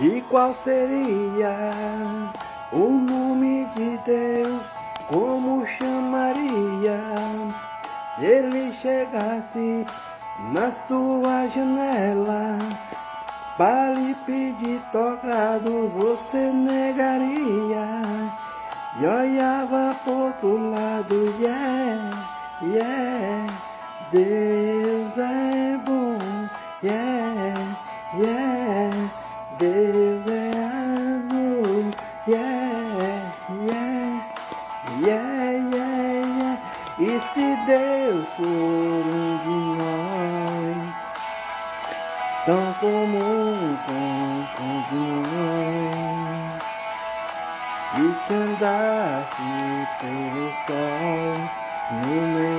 E qual seria o nome de Deus? Como chamaria? Se ele chegasse na sua janela para lhe pedir tocado, você negaria e olhava pro outro lado. Yeah, yeah, Deus é bom. Yeah, yeah, Deus é amor. Yeah, yeah, yeah, yeah, yeah. E se Deus for um de nós, tão comum quanto de nós, e se andasse pelo sol no meio